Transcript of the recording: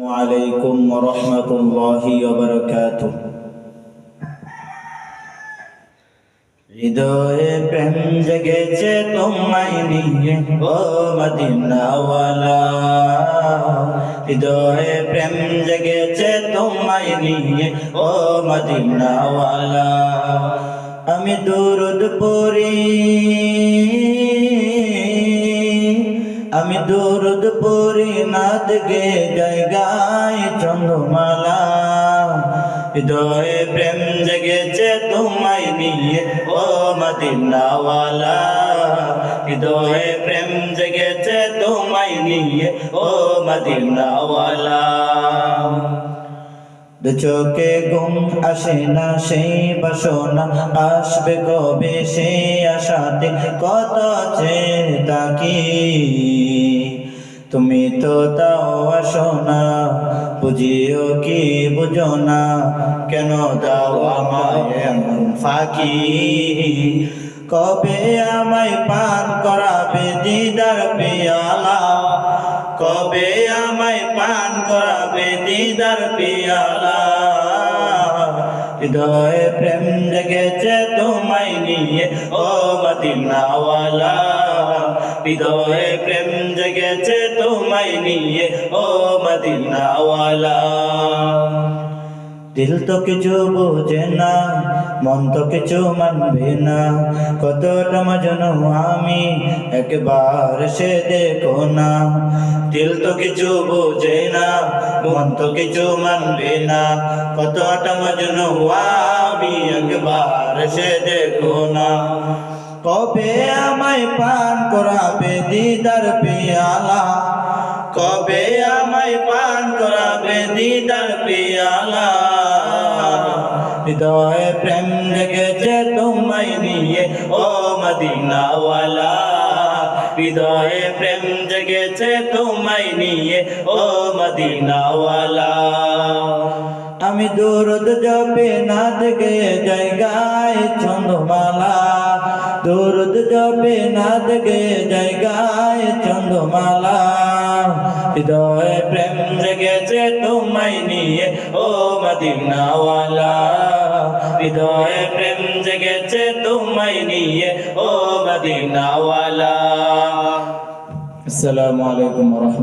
আলাইকুম ওয়া রাহমাতুল্লাহি ওয়া বারাকাতুহু। হৃদয়ে প্রেম জেগেছে তোমায় নিয়ে ও মদিনাওয়ালা, হৃদয়ে প্রেম জেগেছে তোমায় নিয়ে ও মদিনাওয়ালা। আমি দুরূদ পড়ি, আমি দুরূদ পড়ি নাত গে জায়গায় চন্দ্রমালা। হৃদয়ে প্রেম জেগেছে তোমায় নিয়ে ও মদিনাওয়ালা, হৃদয়ে প্রেম জেগেছে তোমায় নিয়ে ও মদিনাওয়ালা। দু চোখে ঘুম আসে না সেই বাসনা, আসবে কবে সেই আশাতে কত চেয়ে থাকি। তুমি তো তাও আসো না, বুঝিও কি বুঝো না, কেন দাও আমায় এমন ফাঁকি। কবে আমায় পান করাবে দিদার পিয়ালা, কবে আমায় পান করাবে দিদার পিয়ালা। হৃদয়ে প্রেম জেগেছে তোমায় নিয়ে ও মদিনাওয়ালা, হৃদয়ে প্রেম জেগেছে তোমায় নিয়ে ও মদিনাওয়ালা। দিল তো কিছু বোঝে না, মন তো কিছু মানবে না, কতটা মজনু আমি একবার সে দেখো না। দিল তো কিছু বোঝে না, মন তো কিছু মানবে না, কতটা মজনু আমি একবার সে দেখো না। কবে আমায় পান করাবে দিদার পিয়ালা, কবে আমায় পান করাবে দিদার পিয়ালা। হৃদয়ে প্রেম জেগেছে তোমায় নিয়ে ও মদিনাওয়ালা, হৃদয়ে প্রেম জেগেছে তোমায় নিয়ে ও মদিনাওয়ালা। আমি দুরূদ জপে নাত গে জায়গায় চন্দ্রমালা, দুরূদ জপে নাত গে জায়গায় চন্দ্রমালা। হৃদয়ে প্রেম জেগেছে তোমায় নিয়ে ও মদিনাওয়ালা, হৃদয়ে প্রেম জেগেছে তোমায় নিয়ে ও মদিনাওয়ালা। আসসালামু আলাইকুম ওয়া রাহমাতুল্লাহ।